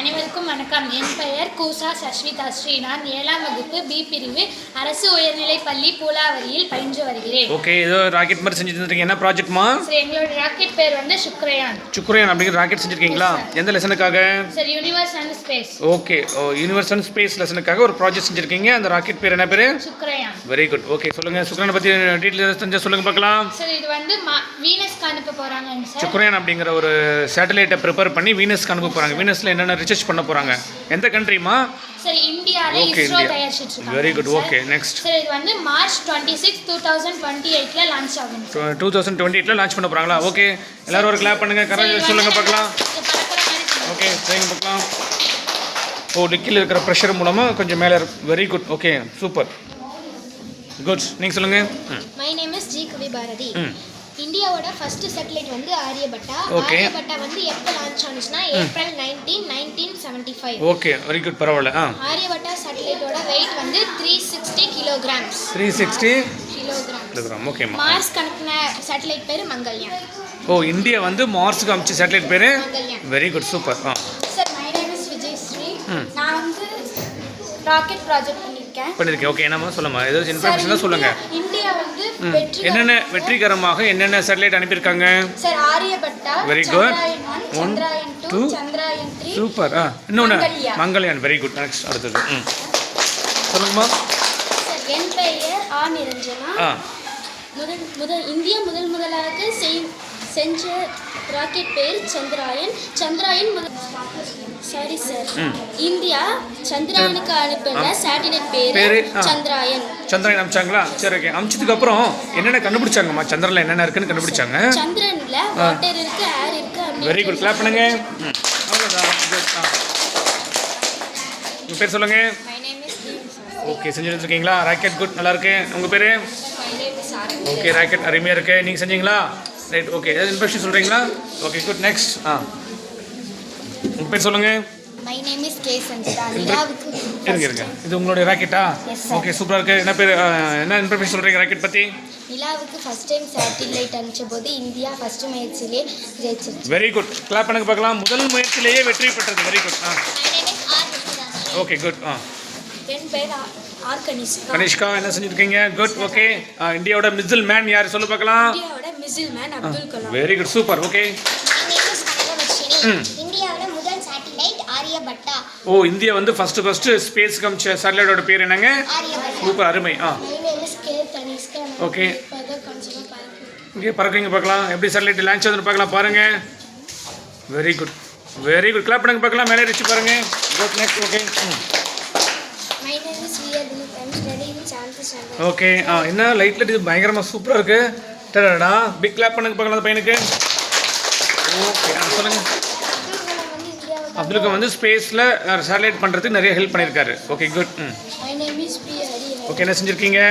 அனைவருக்கும் வணக்கம். என் பெயர் கூசா சஷ்விதா ஸ்ரீ. நான் 7ஆம் வகுப்பு பி பிரிவு அரசு உயர்நிலைப் பள்ளி பூலாவரியில் பயின்று வருகிறேன். ஓகே, ஏதோ ராக்கெட் மாதிரி செஞ்சுருக்கீங்க. என்ன ப்ராஜெக்ட்மா? சார், எங்களோட ராக்கெட் பேர் வந்து சுக்ரயான். சுக்ரயான் அப்படிங்கிற ராக்கெட் செஞ்சுருக்கீங்களா? எந்த லெசனுக்காக? Sir, universe and space. Okay, universe and space லெசனுக்காக ஒரு ப்ராஜெக்ட் செஞ்சுருக்கீங்க. அந்த ராக்கெட் பேர் என்ன பேர்? சுக்ரயான். Very good. ஓகே, சொல்லுங்க. சுக்ரயானை பற்றி டீட்டெயில்ஸ் தெரிஞ்சா சொல்லுங்க பார்க்கலாம். சார், இது வந்து வீனஸ்க்கு அனுப்ப போறாங்க சார். சுக்ரயான் அப்படிங்கிற ஒரு சேட்டலைட்டை ப்ரிப்பேர் பண்ணி வீனஸ்க்கு அனுப்ப போறாங்க. வீனஸ்ல என்னென்ன ரிசர்ச் பண்ண போறாங்க? எந்த கண்ட்ரிமா? சார், இந்தியால இஸ்ரோ தயாரிச்சிட்டு இருக்காங்க. Very good. Okay, next. Sir, இது வந்து மார்ச் 26, 2028ல லான்ச் ஆகும். 2028ல லான்ச் பண்ண போறாங்களா? ஓகே, எல்லாரும் ஒரு கிளாப் பண்ணுங்க. கரெக்ட் சொல்லுங்க பார்க்கலாம். ஓகே, சரிங்க பார்க்கலாம். டிக்கில் இருக்கிற ப்ரெஷர் மூலமாக கொஞ்சம் மேலே very good. Okay, super good. நீங்கள் சொல்லுங்கள். My name is G Kavi Bharathi. இந்தியாவோட ஃபர்ஸ்ட் சேட்டலைட் வந்து ஆரியபட்டா. ஆரியபட்டா வந்து எப்போ லான்ச் ஆனிச்சுன்னா ஏப்ரல் 19, 1975. Okay, very good. பரவாயில்ல. ஆரியபட்டா சேட்டலைட்டோட வெயிட் வந்து 360 கிலோகிராம்ஸ். 360 கிலோகிராம். ஓகேம்மா. மார்ஸ் கணக்குன சேட்டலைட் பேர் மங்கள்யான். இந்தியா வந்து மார்ஸுக்கு அமிச்ச சேட்டலைட் பேர் Mangalyaan. Very good, super. Sir, my name is Vijay Sri. நான் வந்து ராக்கெட் ப்ராஜெக்ட் பண்ணிருக்கேன். ஓகே, என்னமா சொல்லுமா? ஏதோ இன்ஃபர்மேஷன் தான் சொல்லுங்க. இந்தியா வந்து என்னென்ன வெற்றிகரமாக என்னென்ன சேட்டலைட் அனுப்பியிருக்காங்க? Sir, Aryabhata, very good. Chandrayaan 2, Chandrayaan 3. Super. இன்னொன்று மங்கள்யான். Very good. நெக்ஸ்ட் அடுத்தது சொல்லுங்கம்மா. சார், என் பெயர் ஆ நிரஞ்சனா. இந்தியா முதலாக செஞ்ச ராக்கெட் பேர் Chandrayaan. Chandrayaan sorry sir, India சந்திராயனுக்கு அனுப்பின சேட்டலைட் பேர் சந்திராயன். சந்திராயன் அமிச்சாங்களா? சரி, ஓகே. அமிச்சதுக்கு அப்புறம் என்னென்ன கண்டுபிடிச்சாங்கம்மா? சந்திரன்ல என்னென்ன இருக்குன்னு கண்டுபிடிச்சாங்க? சந்திரன்ல வாட்டர் இருக்கு, ஏர் இருக்கு. Very good. கிளாப் பண்ணுங்க. அவ்வளவுதான். உங்க பேர் சொல்லுங்க. மை நேம் இஸ் ஓகே, செஞ்சுட்டு இருக்கீங்களா? ராக்கெட் குட், நல்லா இருக்கு. உங்க பேரு? My name is R. Okay, rocket அருமையா இருக்கு. நீங்க செஞ்சீங்களா? ரைட். ஓகே, ஏதாவது இன்ஃபர்மேஷன் சொல்றீங்களா? Okay, good. நெக்ஸ்ட் உங்க பேர் சொல்லுங்க. My name is K Sanjitha. நிலாவுக்கு இருங்க. இது உங்களுடைய ராக்கெட்டா? ஓகே, சூப்பரா இருக்கு. என்ன பேர், என்ன இன்ஃபர்மேஷன் சொல்றீங்க ராக்கெட் பத்தி? நிலாவுக்கு ஃபர்ஸ்ட் டைம் சேட்டலைட் அனுப்பிச்ச போது இந்தியா ஃபர்ஸ்ட் முயற்சியிலே ஜெயிச்சிருச்சு. Very good. கிளாப் பண்ணுங்க பார்க்கலாம். முதல் முயற்சியிலேயே வெற்றி பெற்றது. Very good. My name is R. Okay, good. என் பேர் ஆர் கனிஷ்கா. கனிஷ்கா, என்ன செஞ்சிருக்கீங்க? குட். ஓகே, இந்தியாவோட மிசில் மேன் யார் சொல்லு பார்க்கலாம்? இந்தியாவோட missile man Abdul Kalam. Very good, super. Okay. My name is Kanagavarshini. இந்தியாவோட முதல் சேட்டலைட் ஆரியபட்டா. இந்தியா வந்து ஃபர்ஸ்ட் ஸ்பேஸ் கமிச்ச சேட்டலைட்டோட பேர் என்னங்க? ஆரியபட்டா. சூப்பர், அருமை. My name is K Thanishka. Okay. கொஞ்சமா பாருங்க. ஓகே, பறக்குங்க பார்க்கலாம். எப்படி சேட்டலைட் லான்ச் ஆகுதுன்னு பார்க்கலாம். பாருங்க. Very good. Very good. Clap பண்ணுங்க பார்க்கலாம். மேலே ரிச்சு பாருங்க. Good. Next. Okay. My name is வியா Dilip. I am studying in 7th standard. Okay. என்ன லைட்ல இது பயங்கரமா சூப்பரா இருக்கு. டடடா. பிக் கிளாப் பண்ணுங்க பார்க்கலாம் அந்த பையனுக்கு. ஓகே, சொல்லுங்க. அப்துல் கலாம் வந்து ஸ்பேஸ்ல சேட்டலைட் பண்றதுக்கு நிறைய ஹெல்ப் பண்ணிருக்காரு. Okay, good. My name is P Hari. Okay, என்ன செஞ்சிருக்கீங்க?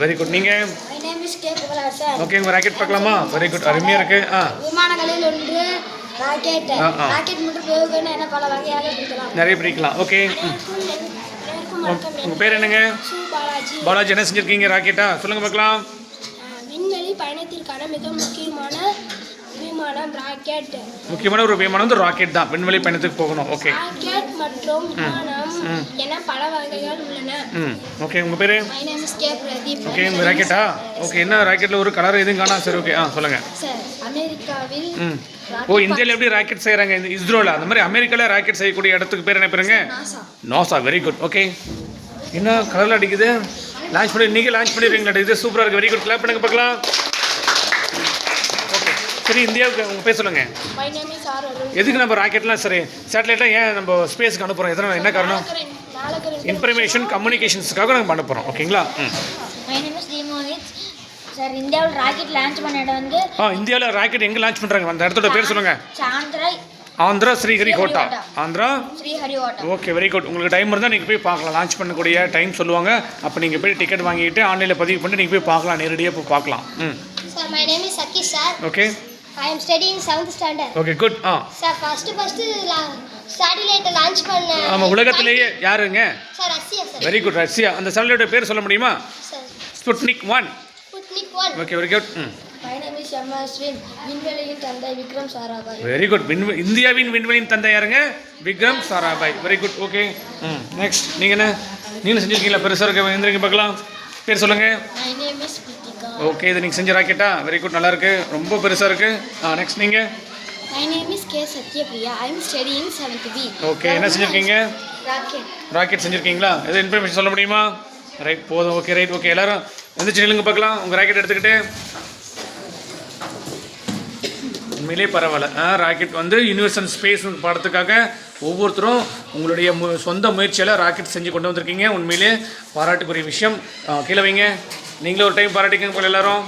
Very good. நீங்க? My name is K Pugazhasan. Okay, உங்க ராக்கெட் பார்க்கலாமா? வெரி குட், அருமையா இருக்கு. விமானங்களில் ஒன்று ராக்கெட். ராக்கெட் மட்டும் ஏவுகணை என பல வகையாக பிரிக்கலாம். நிறைய பிரிக்கலாம். ஓகே. உங்க பேர் என்னங்க? பாலாஜி. பாலாஜி, என்ன செஞ்சிருக்கீங்க ராக்கெட்டா? சொல்லுங்க பார்க்கலாம். விண்வெளி பயணத்திற்கான மிக முக்கியமான விமானம் ராக்கெட். முக்கியமான ஒரு விமானம் வந்து ராக்கெட் தான். விண்வெளி பயணத்துக்கு போகணும். ஓகே. ராக்கெட் மற்றும் விமானம் என பல வகைகள் உள்ளன. ஓகே, உங்க பேரு? My name is K Pradeep. Okay, உங்க ராக்கெட்டா? ஓகே, என்ன ராக்கெட்ல ஒரு கலர் எதுவும் காணா? சரி, ஓகே. சொல்லுங்க. சார், அமெரிக்காவில் இந்தியாவில் எப்படி ராக்கெட் செய்யறாங்க? இந்த இஸ்ரோல அந்த மாதிரி அமெரிக்கால ராக்கெட் செய்யக்கூடிய இடத்துக்கு பேர் என்ன பேருங்க? நாசா. Very good. ஓகே, என்ன கலர்ல அடிக்குது? லான்ச் பண்ணி நீங்க லான்ச் பண்ணிடுறீங்களா? இது சூப்பரா இருக்கு. Very good. கிளாப் பண்ணுங்க பார்க்கலாம். ஓகே, சரி. இந்தியாவுக்கு உங்க பேர் சொல்லுங்க. My name is R. எதுக்கு நம்ம ராக்கெட்லாம் சரி சேட்டலைட்லாம் ஏன் நம்ம ஸ்பேஸ்க்கு அனுப்புறோம்? எதனால், என்ன காரணம்? இன்ஃபர்மேஷன் கம்யூனிகேஷன்ஸ்க்காக நாங்கள் பண்ண போகிறோம். ஓகேங்களா? My name is Theemonith. Sir, இந்தியாவில் ராக்கெட் லான்ச் பண்ண இடம் வந்து இந்தியாவில் ராக்கெட் எங்கே லான்ச் பண்ணுறாங்க? அந்த இடத்தோட பேர் சொல்லுங்க. Andhra Sriharikota. Andhra Sriharikota. Okay, very good. உங்களுக்கு டைம் இருந்தால் நீங்கள் போய் பார்க்கலாம். லான்ச் பண்ணக்கூடிய டைம் சொல்லுவாங்க. அப்போ நீங்கள் போய் டிக்கெட் வாங்கிட்டு ஆன்லைனில் பதிவு பண்ணி நீங்கள் போய் பார்க்கலாம். நேரடியாக போய் பார்க்கலாம். Sir, my name is Sakki sir. Okay. I am studying 7th standard. Okay, good. Sir, first satellite launch பண்ண ஆமாம், உலகத்திலேயே யாருங்க? Sir, Russia sir. Very good, Russia. அந்த சேட்டலைட்டோட பேர் சொல்ல முடியுமா? Sir, Sputnik 1. Okay, very good. My name is M S. விண்வெளியின் தந்தை விக்ரம் சாராபாய். Very good. இந்தியாவின் விண்வெளியின் தந்தை யாருங்க? Vikram Sarabhai. Very good. Okay. Next நீங்கள் என்ன செஞ்சுருக்கீங்களா பெருசாக இருக்க எழுந்திரிங்க பார்க்கலாம். பேர் சொல்லுங்கள். My name is Pritika. Okay, இது நீங்கள் செஞ்ச ராக்கெட்டா? வெரி குட், நல்லா இருக்கு, ரொம்ப பெருசாக இருக்குது. நெக்ஸ்ட் நீங்கள். My name is K. Satyapriya. I am studying 7th B. Okay, என்ன செஞ்சுருக்கீங்க? Rocket. ராக்கெட் செஞ்சுருக்கீங்களா? எது இன்ஃபர்மேஷன் சொல்ல முடியுமா? ரைட், போதும். Okay, right. ஓகே, எல்லாரும் எந்திரிச்சு நில்லுங்க பார்க்கலாம். உங்கள் ராக்கெட் எடுத்துக்கிட்டு. உண்மையிலே பரவாயில்ல. ராக்கெட் வந்து யூனிவர்ஸ் அண்ட் ஸ்பேஸ் பாடத்துக்காக ஒவ்வொருத்தரும் உங்களுடைய சொந்த முயற்சியால் ராக்கெட் செஞ்சு கொண்டு வந்திருக்கீங்க. உண்மையிலே பாராட்டுக்குரிய விஷயம். கீழே வைங்க. நீங்களே ஒரு டைம் பாராட்டிக்கங்க போல எல்லாரும்.